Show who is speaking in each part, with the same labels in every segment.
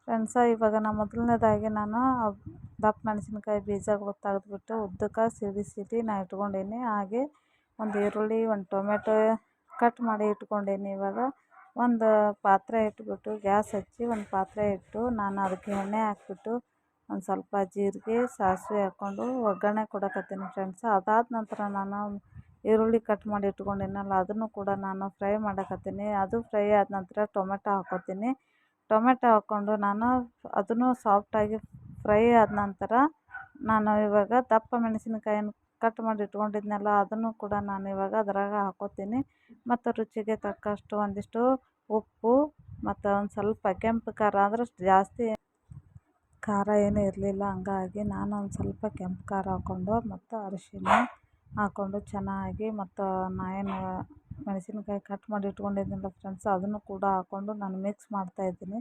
Speaker 1: Friends ಇವಾಗ ಮೊದಲನೇದಾಗಿ ನಾನು ದಪ್ಪ ಮೆಣಸಿನ್ಕಾಯಿ ಬೀಜಗಳು ತೆಗೆದ್ಬಿಟ್ಟು ಉದ್ದಕ್ಕೆ ಸಿಡಿ ನಾನು ಇಟ್ಕೊಂಡೀನಿ. ಹಾಗೆ ಒಂದು ಈರುಳ್ಳಿ, ಒಂದು ಟೊಮೆಟೊ ಕಟ್ ಮಾಡಿ ಇಟ್ಕೊಂಡೀನಿ. ಇವಾಗ ಒಂದು ಪಾತ್ರೆ ಇಟ್ಬಿಟ್ಟು ಗ್ಯಾಸ್ ಹಚ್ಚಿ ಒಂದು ಪಾತ್ರೆ ಇಟ್ಟು ನಾನು ಅದಕ್ಕೆ ಎಣ್ಣೆ ಹಾಕ್ಬಿಟ್ಟು ಒಂದು ಸ್ವಲ್ಪ ಜೀರಿಗೆ, ಸಾಸಿವೆ ಹಾಕ್ಕೊಂಡು ಒಗ್ಗರಣೆ ಕೊಡಕತ್ತೀನಿ ಫ್ರೆಂಡ್ಸ. ಅದಾದ ನಂತರ ನಾನು ಈರುಳ್ಳಿ ಕಟ್ ಮಾಡಿ ಇಟ್ಕೊಂಡಿನಲ್ಲ ಅದನ್ನು ಕೂಡ ನಾನು ಫ್ರೈ ಮಾಡಕತ್ತೀನಿ. ಅದು ಫ್ರೈ ಆದ ನಂತರ ಟೊಮೆಟೊ ಹಾಕ್ಕೊತೀನಿ. ಟೊಮೆಟೊ ಹಾಕ್ಕೊಂಡು ನಾನು ಅದನ್ನು ಸಾಫ್ಟಾಗಿ ಫ್ರೈ ಆದ ನಂತರ ನಾನು ಇವಾಗ ದಪ್ಪ ಮೆಣಸಿನಕಾಯನ್ನು ಕಟ್ ಮಾಡಿ ಇಟ್ಕೊಂಡಿದ್ನಲ್ಲ ಅದನ್ನು ಕೂಡ ನಾನು ಇವಾಗ ಅದ್ರಾಗ ಹಾಕ್ಕೊತೀನಿ. ಮತ್ತು ರುಚಿಗೆ ತಕ್ಕಷ್ಟು ಒಂದಿಷ್ಟು ಉಪ್ಪು ಮತ್ತು ಒಂದು ಸ್ವಲ್ಪ ಕೆಂಪು ಖಾರ, ಅಂದ್ರೆ ಜಾಸ್ತಿ ಖಾರ ಏನೂ ಇರಲಿಲ್ಲ, ಹಂಗಾಗಿ ನಾನು ಒಂದು ಸ್ವಲ್ಪ ಕೆಂಪು ಖಾರ ಹಾಕ್ಕೊಂಡು ಮತ್ತು ಅರಿಶಿಣ ಹಾಕ್ಕೊಂಡು ಚೆನ್ನಾಗಿ ಮತ್ತು ನಾನು ಮೆಣಸಿನ್ಕಾಯಿ ಕಟ್ ಮಾಡಿ ಇಟ್ಕೊಂಡಿದ್ದೀನಲ್ಲ ಫ್ರೆಂಡ್ಸ್ ಅದನ್ನು ಕೂಡ ಹಾಕ್ಕೊಂಡು ನಾನು ಮಿಕ್ಸ್ ಮಾಡ್ತಾಯಿದ್ದೀನಿ.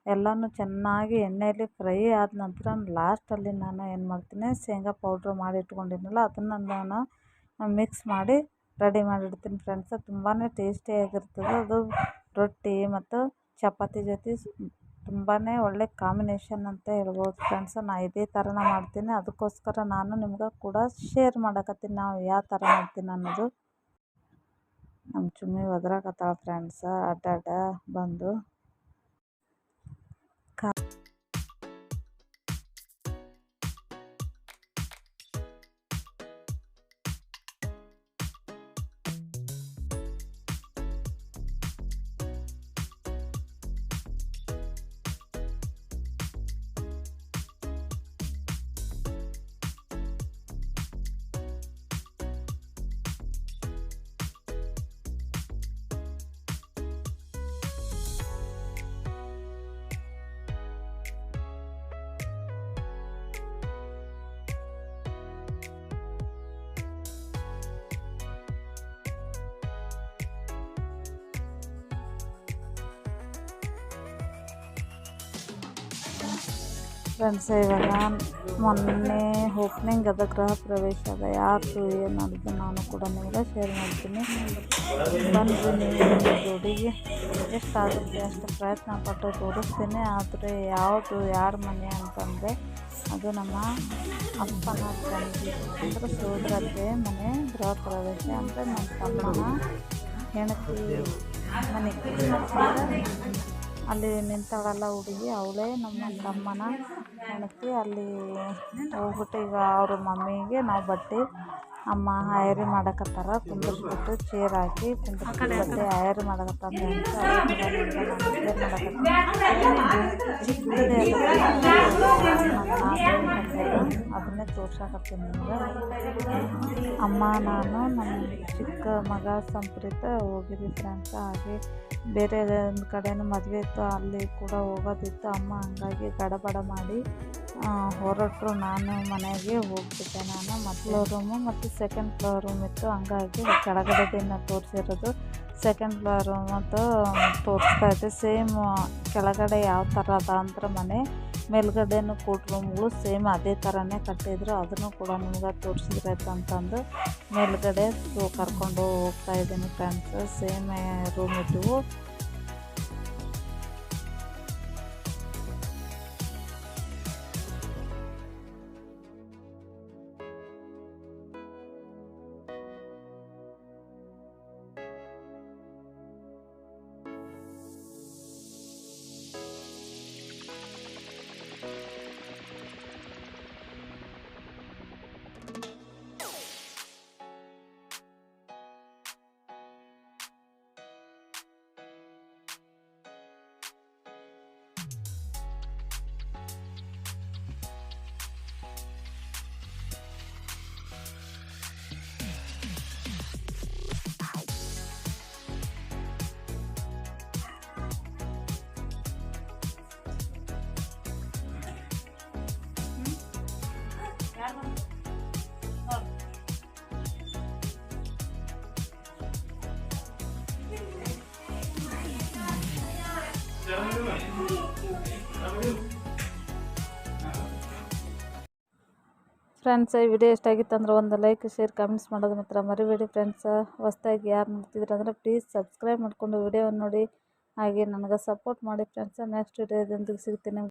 Speaker 1: ಎಲ್ಲನೂ ಚೆನ್ನಾಗಿ ಎಣ್ಣೆಯಲ್ಲಿ ಫ್ರೈ ಆದ ನಂತರ ಲಾಸ್ಟಲ್ಲಿ ನಾನು ಏನು ಮಾಡ್ತೀನಿ, ಶೇಂಗಾ ಪೌಡ್ರ್ ಮಾಡಿ ಇಟ್ಕೊಂಡಿದ್ನಲ್ಲ ಅದನ್ನು ನಾನು ಮಿಕ್ಸ್ ಮಾಡಿ ರೆಡಿ ಮಾಡಿಡ್ತೀನಿ ಫ್ರೆಂಡ್ಸ. ತುಂಬಾ ಟೇಸ್ಟಿಯಾಗಿರ್ತದೆ ಅದು. ರೊಟ್ಟಿ ಮತ್ತು ಚಪಾತಿ ಜೊತೆ ತುಂಬಾ ಒಳ್ಳೆ ಕಾಂಬಿನೇಷನ್ ಅಂತ ಹೇಳ್ಬೋದು ಫ್ರೆಂಡ್ಸ. ನಾನು ಇದೇ ಥರ ಮಾಡ್ತೀನಿ, ಅದಕ್ಕೋಸ್ಕರ ನಾನು ನಿಮ್ಗೆ ಕೂಡ ಶೇರ್ ಮಾಡಕತ್ತೀನಿ ನಾವು ಯಾವ ಥರ ಮಾಡ್ತೀನಿ ಅನ್ನೋದು. ನಮ್ಮ ಚುಮ್ಮಿ ಒದ್ರಾಕತ್ತಾಳ ಫ್ರೆಂಡ್ಸ ಅಡ್ಡಾಡ ಬಂದು. ಫ್ರೆಂಡ್ಸ್ ಇವಾಗ ಮೊನ್ನೆ ಓಪ್ನಿಂಗ್ ಅದ, ಗೃಹ ಪ್ರವೇಶ ಅದ, ಯಾರ್ದು ಏನು ಅನ್ನೋದು ನಾನು ಕೂಡ ನಿಮಗೆ ಶೇರ್ ಮಾಡ್ತೀನಿ. ಬನ್ನಿರಿ ನೀವು ಜೋಡಿಗೆ ಎಷ್ಟಾಗುತ್ತೆ ಅಷ್ಟು ಪ್ರಯತ್ನ ಪಟ್ಟು ತೋರಿಸ್ತೀನಿ. ಆದರೆ ಯಾವುದು ಯಾರ ಮನೆ ಅಂತಂದರೆ ಅದು ನಮ್ಮ ಅಪ್ಪನ ತಂಗಿ ಅಂದರೆ ಸೋದರತ್ತೆ ಮನೆ ಗೃಹ ಪ್ರವೇಶ. ಅಂದರೆ ನಮ್ಮ ತಮ್ಮನ ಹೆಂಡತಿ ಮನೆ. ಅಲ್ಲಿ ನಿಂತವಳಲ್ಲ ಹುಡುಗಿ, ಅವಳೇ ನಮ್ಮ ತಮ್ಮನ ಹೆಂಡತಿ. ಅಲ್ಲಿ ಹೋಗ್ಬಿಟ್ಟು ಈಗ ಅವ್ರ ಮಮ್ಮಿಗೆ ನಾವು ಬಟ್ಟೆ ಅಮ್ಮ ಹಯರಿ ಮಾಡಕತ್ತಾರ, ಕುಂದರ್ಸ್ಬಿಟ್ಟು ಚೇರ್ ಹಾಕಿ ಕುಂದರ್ಸ್ಬಿಟ್ಟು ಬಟ್ಟೆ ಹಯರಿ ಮಾಡಕತ್ತಾರ ಅಂತ ಚಿಕ್ಕದೇ ಅದನ್ನೇ ತೋರ್ಸಕತ್ತೀನಿ ನಿಮ್ಗೆ. ಅಮ್ಮ ನಾನು ನಮ್ಮ ಚಿಕ್ಕ ಮಗ ಸಂಪ್ರೀತ ಹೋಗಿದ್ವಿ ಫ್ರೆಂಡ್ಸ್. ಹಾಗೆ ಬೇರೆ ಒಂದು ಕಡೆನೂ ಮದುವೆ ಇತ್ತು, ಅಲ್ಲಿ ಕೂಡ ಹೋಗೋದಿತ್ತು ಅಮ್ಮ. ಹಂಗಾಗಿ ಗಡಬಡ ಮಾಡಿ ಹೊರಟರು. ನಾನು ಮನೆಗೆ ಹೋಗ್ಬಿಟ್ಟೆ. ನಾನು ಮೊದಲ ರೂಮು ಮತ್ತು ಸೆಕೆಂಡ್ ಫ್ಲೋರ್ ರೂಮ್ ಇತ್ತು, ಹಂಗಾಗಿ ಕೆಳಗಡೆದನ್ನು ತೋರಿಸಿರೋದು. ಸೆಕೆಂಡ್ ಫ್ಲೋರ್ ರೂಮ್ ಮತ್ತು ತೋರಿಸ್ತಾ ಇದ್ದೆ. ಸೇಮ್ ಕೆಳಗಡೆ ಯಾವ ಥರ ಅದ ಅಂದ್ರೆ ಮನೆ, ಮೇಲ್ಗಡೆನೂ ಕೂಟ್ ರೂಮ್ಗಳು ಸೇಮ್ ಅದೇ ಥರನೇ ಕಟ್ಟಿದ್ರು. ಅದನ್ನು ಕೂಡ ನಿಮ್ಗೆ ತೋರಿಸಿದ್ರಾಯ್ತು ಅಂತಂದು ಮೇಲ್ಗಡೆ ಕರ್ಕೊಂಡು ಹೋಗ್ತಾಯಿದ್ದೀನಿ ಫ್ರೆಂಡ್ಸ್. ಸೇಮ್ ರೂಮ್ ಇದ್ದವು. ಫ್ರೆಂಡ್ಸ್ ಈ ವಿಡಿಯೋ ಎಷ್ಟಾಗಿತ್ತು ಅಂದ್ರೆ ಒಂದು ಲೈಕ್, ಶೇರ್, ಕಮೆಂಟ್ಸ್ ಮಾಡೋದು ಮಾತ್ರ ಮರಿಬೇಡಿ ಫ್ರೆಂಡ್ಸ್. ಹೊಸದಾಗಿ ಯಾರು ನೋಡ್ತಿದ್ರೆ ಅಂದರೆ ಪ್ಲೀಸ್ ಸಬ್ಸ್ಕ್ರೈಬ್ ಮಾಡಿಕೊಂಡು ವಿಡಿಯೋವನ್ನು ನೋಡಿ, ಹಾಗೆ ನನಗೆ ಸಪೋರ್ಟ್ ಮಾಡಿ ಫ್ರೆಂಡ್ಸ್. ನೆಕ್ಸ್ಟ್ ವಿಡಿಯೋದೊಂದಿಗೆ ಸಿಗ್ತೀನಿ.